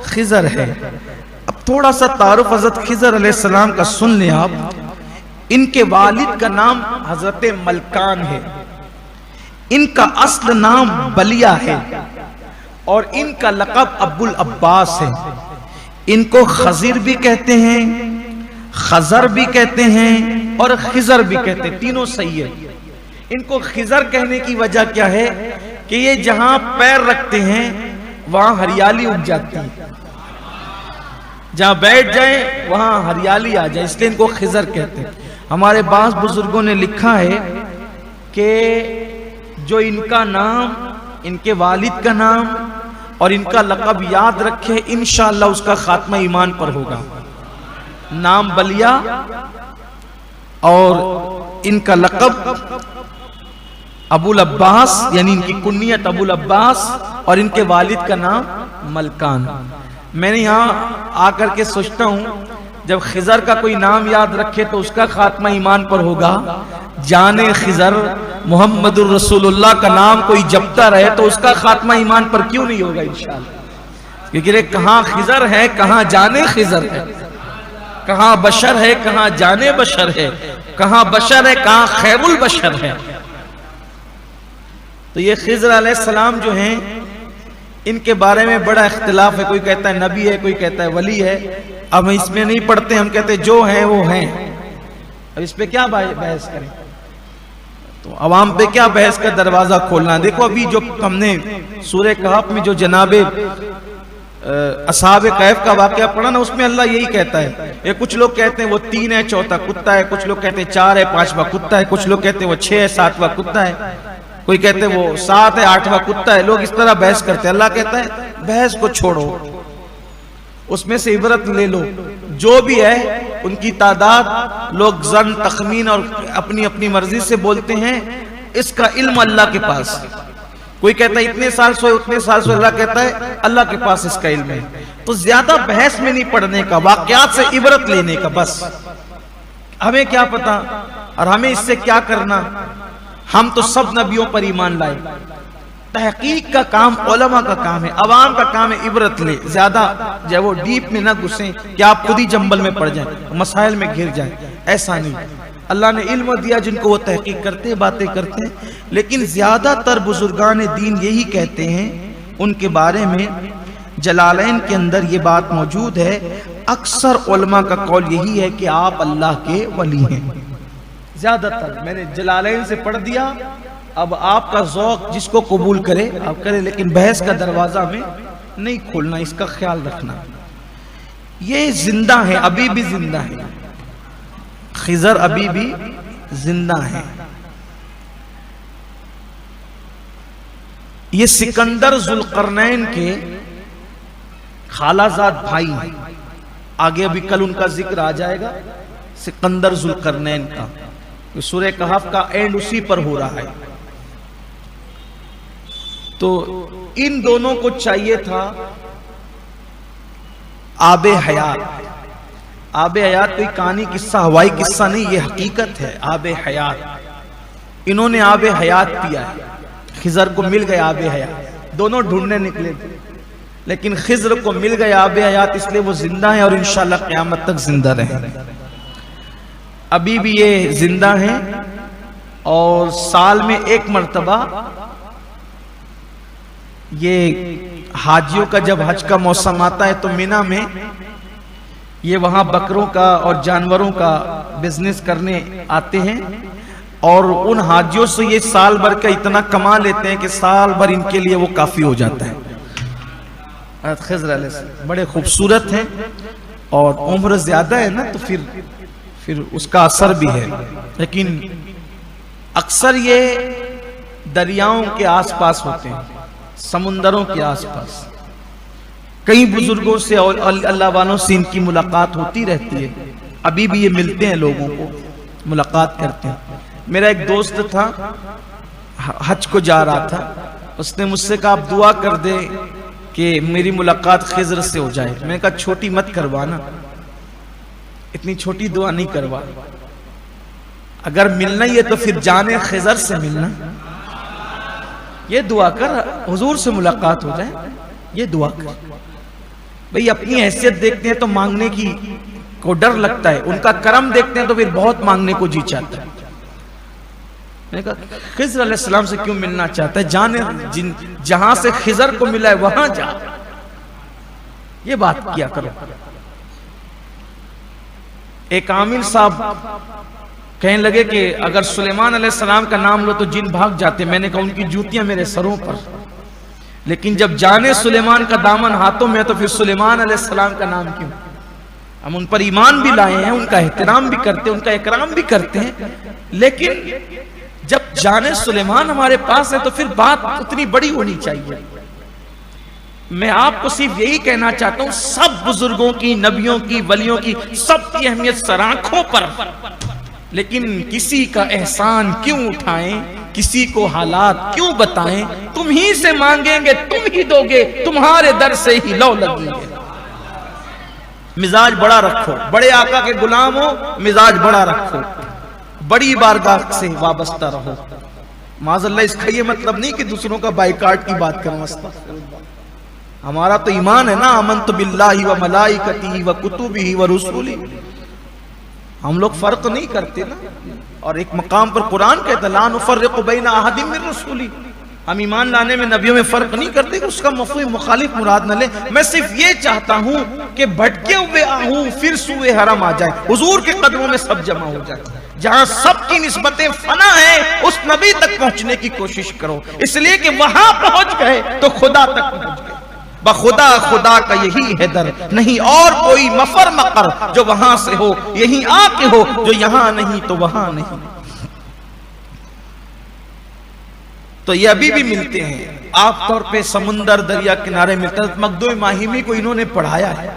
خضر ہے۔ اب تھوڑا سا تعارف حضرت خضر علیہ السلام کا سن لیں آپ۔ ان کے والد کا نام حضرت ملکان ہے، ان کا اصل نام بلیا ہے، اور ان کا لقب ابو العباس ہے۔ ان کو خضر بھی کہتے ہیں، خضر بھی کہتے ہیں، اور خضر بھی کہتے ہیں، تینوں صحیح ہے۔ ان کو خضر کہنے کی وجہ کیا ہے کہ یہ جہاں پیر رکھتے ہیں وہاں ہریالی اگ جاتی ہے، جہاں بیٹھ جائیں وہاں ہریالی آ جائے، اس لیے ان کو خضر کہتے ہیں۔ ہمارے بعض بزرگوں نے لکھا ہے کہ جو ان کا نام، ان کے والد کا نام اور ان کا لقب یاد رکھے، انشاءاللہ اس کا خاتمہ ایمان پر ہوگا۔ نام بلیا اور ان کا لقب ابو العباس، یعنی ان کی کنیت ابو العباس، اور ان کے والد کا نام ملکان۔ میں نے یہاں آ کر کے سوچتا ہوں، جب خضر کا کوئی نام یاد رکھے تو اس کا خاتمہ ایمان پر ہوگا، جانے خضر محمد الرسول اللہ کا نام کوئی جپتا رہے تو اس کا خاتمہ ایمان پر کیوں نہیں ہوگا انشاءاللہ؟ کیونکہ کہاں خضر ہے، کہاں جانے خضر ہے، کہاں بشر ہے، کہاں جانے بشر ہے، کہاں بشر ہے، کہاں خیر البشر ہے۔ تو یہ خضر علیہ السلام جو ہیں، ان کے بارے میں بڑا اختلاف ہے، کوئی کہتا ہے نبی ہے، کوئی کہتا ہے ولی ہے۔ اب ہم اس میں نہیں پڑھتے، ہم کہتے ہیں جو ہیں وہ ہیں، اب اس پہ کیا بحث کریں؟ تو عوام پہ کیا بحث کا دروازہ کھولنا؟ دیکھو ابھی جو ہم نے سورہ کہف میں جو جناب اصحاب کہف کا واقعہ پڑھا نا، اس میں اللہ یہی کہتا ہے۔ یہ کچھ لوگ کہتے ہیں وہ 3 ہے، چوتھا کتا ہے، کچھ لوگ کہتے ہیں 4 ہے، 5واں کتا ہے، کچھ لوگ کہتے ہیں وہ 6 ہے، 7واں کتا ہے، کوئی کہتے ہیں وہ 7 ہے، 8واں کتا ہے۔ لوگ اس طرح بحث کرتے ہیں۔ اللہ کہتا ہے بحث کو چھوڑو، اس میں سے عبرت لے لو، جو بھی ہے ان کی تعداد لوگ ظن تخمین اور اپنی اپنی مرضی سے بولتے ہیں، اس کا علم اللہ کے پاس۔ کوئی کہتا ہے اتنے سال سوئے، اتنے سال سوئے، اللہ کہتا ہے اللہ کے پاس اس کا علم ہے۔ تو زیادہ بحث میں نہیں پڑھنے کا، واقعات سے عبرت لینے کا، بس ہمیں کیا پتا اور ہمیں اس سے کیا کرنا؟ ہم تو سب نبیوں پر ایمان لائے۔ تحقیق کا کام علماء کا کام ہے، عوام کا کام ہے عبرت لے، زیادہ جو وہ ڈیپ میں نہ گھسیں کہ آپ خود ہی جنبل میں پڑ جائیں، مسائل میں گھر جائیں، ایسا نہیں۔ اللہ نے علم دیا جن کو وہ تحقیق کرتے باتیں کرتے ہیں، لیکن زیادہ تر بزرگان دین یہی کہتے ہیں، ان کے بارے میں جلالین کے اندر یہ بات موجود ہے، اکثر علماء کا قول یہی ہے کہ آپ اللہ کے ولی ہیں۔ زیادہ تر میں نے جلالین سے پڑھ دیا، اب آپ کا ذوق جس کو قبول کرے آپ کرے، لیکن بحث کا دروازہ میں نہیں کھولنا، اس کا خیال رکھنا۔ یہ زندہ ہے، ابھی بھی زندہ ہے، خضر ابھی بھی زندہ ہے۔ یہ سکندر ذوالقرنین کے خالہ زاد بھائی ہیں، آگے ابھی کل ان کا ذکر آ جائے گا، سکندر ذوالقرنین کا۔ سورہ کہف کا اینڈ اسی پر ہو رہا ہے۔ تو ان دونوں کو چاہیے تھا آب حیات۔ آب حیات کوئی کہانی قصہ، ہوائی قصہ نہیں، یہ حقیقت ہے، آب حیات۔ انہوں نے آب حیات پیا ہے، خضر کو مل گیا آب حیات، دونوں ڈھونڈنے نکلے تھے، لیکن خضر کو مل گیا آب حیات، اس لیے وہ زندہ ہیں اور انشاءاللہ قیامت تک زندہ رہیں گے۔ ابھی بھی یہ زندہ ہیں، اور سال میں 1 مرتبہ یہ حاجیوں کا جب حج کا موسم آتا ہے تو مینا میں یہ وہاں بکروں کا اور جانوروں کا بزنس کرنے آتے ہیں، اور ان حاجیوں سے یہ سال بھر کا اتنا کما لیتے ہیں کہ سال بھر ان کے لیے وہ کافی ہو جاتا ہے۔ حضرت خضر علیہ السلام بڑے خوبصورت ہیں، اور عمر زیادہ ہے نا، تو پھر اس کا اثر بھی ہے، لیکن اکثر یہ دریاؤں کے آس پاس ہوتے ہیں، سمندروں کے آس پاس۔ کئی بزرگوں سے اور اللہ والوں سے ان کی ملاقات ہوتی رہتی ہے، ابھی بھی یہ ملتے ہیں، لوگوں کو ملاقات کرتے ہیں۔ میرا ایک دوست تھا، حج کو جا رہا تھا، اس نے مجھ سے کہا آپ دعا کر دے کہ میری ملاقات خضر سے ہو جائے۔ میں نے کہا چھوٹی مت کروانا، اتنی چھوٹی دعا نہیں کروا، اگر ملنا ہی ہے تو پھر جانے خضر سے ملنا، یہ دعا کر حضور سے ملاقات ہو جائے، یہ دعا کر۔ بھئی اپنی حیثیت دیکھتے ہیں تو مانگنے کی کو ڈر لگتا ہے، ان کا کرم دیکھتے ہیں تو پھر بہت مانگنے کو جی چاہتا ہے۔ میں نے کہا خضر علیہ السلام سے کیوں ملنا چاہتا ہے؟ جانے جہاں سے خضر کو ملا ہے وہاں جا، یہ بات کیا کرو۔ ایک عامل صاحب کہنے لگے کہ اگر سلیمان علیہ السلام کا نام لو تو جن بھاگ جاتے، میں نے کہا ان کی جوتیاں میرے سروں پر، لیکن جب جانے سلیمان کا دامن ہاتھوں میں تو پھر سلیمان علیہ السلام کا نام کیوں؟ ہم ان پر ایمان بھی لائے ہیں، ان کا احترام بھی کرتے ہیں، ان کا اکرام بھی کرتے ہیں، لیکن جب جانے سلیمان ہمارے پاس ہے تو پھر بات اتنی بڑی ہونی چاہیے۔ میں آپ کو صرف یہی کہنا چاہتا ہوں، سب بزرگوں کی، نبیوں کی، ولیوں کی، سب کی اہمیت سرآنکھوں پر، لیکن کسی کا احسان کیوں اٹھائیں، کسی کو حالات کیوں بتائیں؟ تم ہی سے مانگیں گے، تم ہی دو گے، تمہارے در سے ہی لو لگیں گے۔ مزاج بڑا رکھو، بڑے آقا کے غلام ہو، مزاج بڑا رکھو، بڑی بارگاہ سے وابستہ رہو۔ معاذ اللہ اس کا یہ مطلب نہیں کہ دوسروں کا بائیکاٹ کی بات کرنا، ہمارا تو ایمان ہے نا، آمنت باللہ و ملائکتہ و کتبہ و رسولہ، ہم لوگ فرق نہیں کرتے نا۔ اور ایک مقام پر قرآن کہتا ہے لا نفرق بین احد من رسولہ، ہم ایمان لانے میں نبیوں میں فرق نہیں کرتے کہ اس کا مفہوم مخالف مراد نہ لے۔ میں صرف یہ چاہتا ہوں کہ بھٹکے ہوئے آہوں پھر سوئے حرم آ جائے، حضور کے قدموں میں سب جمع ہو جائے، جہاں سب کی نسبتیں فنا ہیں اس نبی تک پہنچنے کی کوشش کرو، اس لیے کہ وہاں پہنچ گئے تو خدا تک پہنچ گئے۔ بخدا خدا کا یہی ہے در، نہیں اور کوئی مفر مقر، جو وہاں سے ہو یہیں آ کے ہو، جو یہاں نہیں تو وہاں نہیں۔ تو یہ ابھی بھی ملتے ہیں، عام طور پہ سمندر دریا کنارے ملتے ہیں۔ مقدوم ماہیمی کو انہوں نے پڑھایا ہے،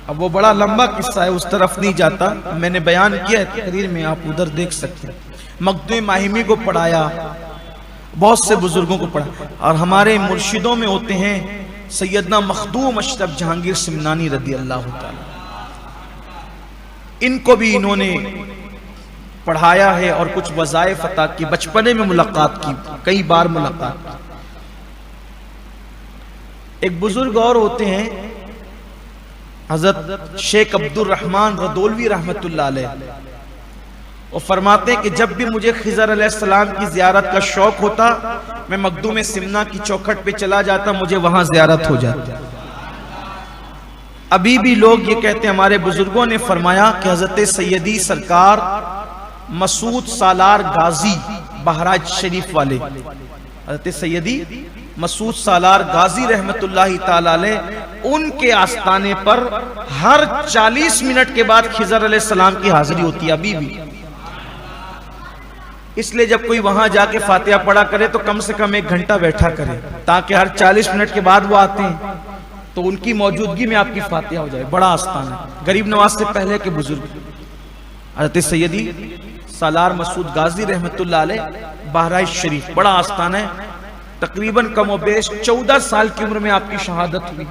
اب وہ بڑا لمبا قصہ ہے، اس طرف نہیں جاتا، میں نے بیان کیا ہے تقریر میں، آپ ادھر دیکھ سکتے ہیں۔ مقدوم ماہیمی کو پڑھایا، بہت سے بزرگوں کو پڑھا، اور ہمارے مرشدوں میں ہوتے ہیں سیدنا مخدوم اشرف جہانگیر سمنانی رضی اللہ تعالی، ان کو بھی انہوں نے پڑھایا ہے اور کچھ وظائف عطا کی، بچپنے میں ملاقات کی، کئی بار ملاقات کی۔ ایک بزرگ اور ہوتے ہیں حضرت شیخ عبد الرحمن ردولوی رحمت اللہ علیہ، وہ فرماتے ہیں کہ جب بھی مجھے خضر علیہ السلام کی زیارت کا شوق ہوتا، میں مقدوم سمنا کی چوکھٹ پہ چلا جاتا، مجھے وہاں زیارت ہو جاتی۔ ابھی بھی لوگ یہ کہتے ہیں، ہمارے بزرگوں نے فرمایا کہ حضرت سیدی سرکار مسعود سالار غازی بہراج شریف والے، حضرت سیدی مسعود سالار غازی رحمت اللہ تعالی علیہ، ان کے آستانے پر ہر 40 منٹ کے بعد خضر علیہ السلام کی حاضری ہوتی ہے ابھی بھی۔ اس لیے جب کوئی وہاں جا کے فاتحہ پڑھا کرے تو کم سے کم 1 گھنٹہ بیٹھا کرے، تاکہ ہر 40 منٹ کے بعد وہ آتے ہیں تو ان کی موجودگی میں آپ کی فاتحہ ہو جائے۔ بڑا آستان ہے، غریب نواز سے پہلے کے بزرگ حضرت سیدی سالار مسعود غازی رحمت اللہ علیہ بہراج شریف، بڑا آستان ہے۔ تقریباً کم و بیش 14 سال کی عمر میں آپ کی شہادت ہوئی،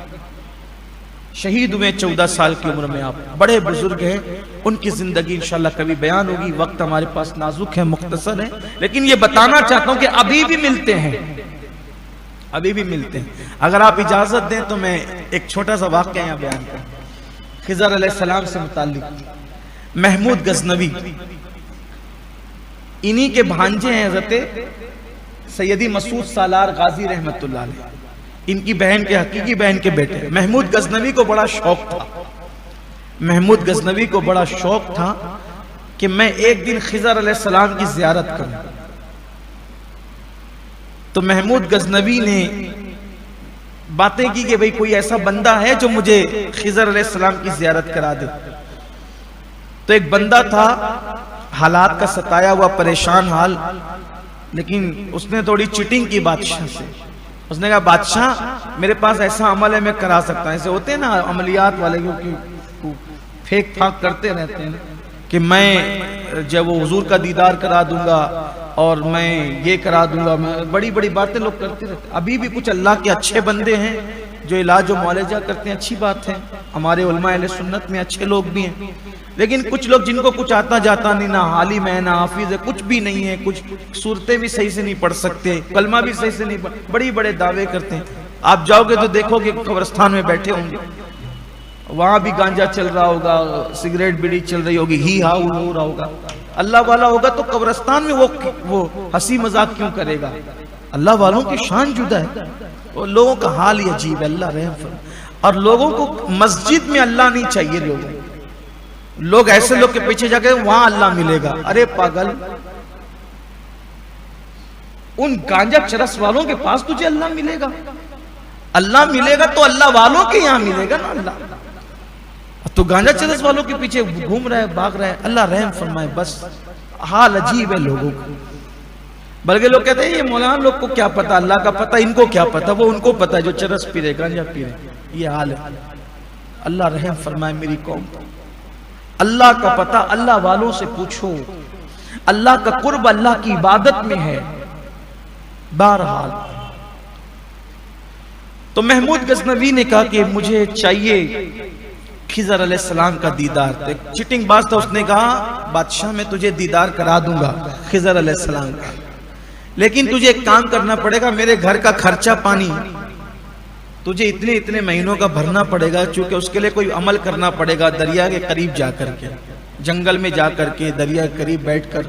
شہید ہوئے 14 سال کی عمر میں آپ، بڑے بزرگ ہیں، ان کی زندگی انشاءاللہ کبھی بیان ہوگی، وقت ہمارے پاس نازک ہے، مختصر ہے، لیکن یہ بتانا چاہتا ہوں کہ ابھی بھی ملتے ہیں، ابھی بھی ملتے ہیں۔ اگر آپ اجازت دیں تو میں ایک چھوٹا سا واقعہ یہاں بیان کروں خضر علیہ السلام سے متعلق۔ محمود غزنوی انہی کے بھانجے ہیں حضرت سیدی مسعود سالار غازی رحمت اللہ علیہ، ان کی بہن کے حقیقی بہن کے بیٹے۔ محمود غزنوی کو بڑا شوق تھا، محمود غزنوی کو بڑا شوق تھا کہ میں ایک دن خضر علیہ السلام کی زیارت کروں۔ تو محمود غزنوی نے باتیں کی کہ بھئی کوئی ایسا بندہ ہے جو مجھے خضر علیہ السلام کی زیارت کرا دے۔ تو ایک بندہ تھا، حالات کا ستایا ہوا، پریشان حال، لیکن اس نے تھوڑی چیٹنگ کی بادشاہ سے۔ اس نے کہا بادشاہ میرے پاس ایسا عمل ہے میں کرا سکتا ہوں، ایسے ہوتے ہیں نا عملیات والے جو پھیک پھاک کرتے رہتے ہیں کہ میں جب وہ حضور کا دیدار کرا دوں گا اور میں یہ کرا دوں گا، میں بڑی بڑی باتیں لوگ کرتے رہتے ہیں۔ ابھی بھی کچھ اللہ کے اچھے بندے ہیں جو علاج و معالجہ کرتے ہیں، اچھی بات ہے، ہمارے علماء اہل سنت میں اچھے لوگ بھی ہیں، لیکن کچھ لوگ جن کو کچھ آتا جاتا نہیں، نہ عالم ہے نہ حافظ ہے، کچھ بھی نہیں ہے، کچھ صورتیں بھی صحیح سے نہیں پڑھ سکتے، کلمہ بھی صحیح سے نہیں پڑھ، بڑی بڑے دعوے کرتے ہیں۔ آپ جاؤ گے تو دیکھو گے قبرستان میں بیٹھے ہوں گے، وہاں بھی گانجا چل رہا ہوگا، سگریٹ بیڑی چل رہی ہوگی، ہی ہا ہو رہا ہوگا۔ اللہ والا ہوگا تو قبرستان میں وہ ہنسی مذاق کیوں کرے گا؟ اللہ والوں کی شان جدا ہے، اور لوگوں کا حال ہی عجیب ہے۔ اللہ رحم فرمائے۔ اور لوگوں کو مسجد میں اللہ نہیں چاہیے، لوگ ایسے لوگ کے پیچھے جا کے وہاں اللہ ملے گا۔ ارے پاگل، ان گانجا چرس والوں کے پاس تجھے اللہ ملے گا؟ اللہ ملے گا تو اللہ والوں کے یہاں ملے گا نا اللہ۔ تو گانجا چرس والوں کے پیچھے گھوم رہا ہے، بھاگ رہا ہے۔ اللہ رحم فرمائے۔ بس حال عجیب ہے لوگوں کو۔ بلکہ لوگ کہتے ہیں یہ مولانا لوگ کو کیا پتا، اللہ کا پتا، ان کو کیا پتا؟ وہ ان کو پتا جو چرس پی رہے، گانجا پی رہے۔ یہ حال ہے۔ اللہ رحم فرمائے میری قوم۔ اللہ کا پتا اللہ والوں سے پوچھو، اللہ کا قرب اللہ کی عبادت میں ہے۔ بہرحال تو محمود غزنوی نے کہا کہ مجھے چاہیے خضر علیہ السلام کا دیدار۔ چٹنگ باز تھا، اس نے کہا بادشاہ میں تجھے دیدار کرا دوں گا خضر علیہ السلام کا، لیکن تجھے ایک کام کرنا پڑے گا، میرے گھر کا خرچہ پانی تجھے اتنے مہینوں کا بھرنا پڑے گا، چونکہ اس کے لیے کوئی عمل کرنا پڑے گا، دریا کے قریب جا کر کے، جنگل میں جا کر کے، دریا کے قریب بیٹھ کر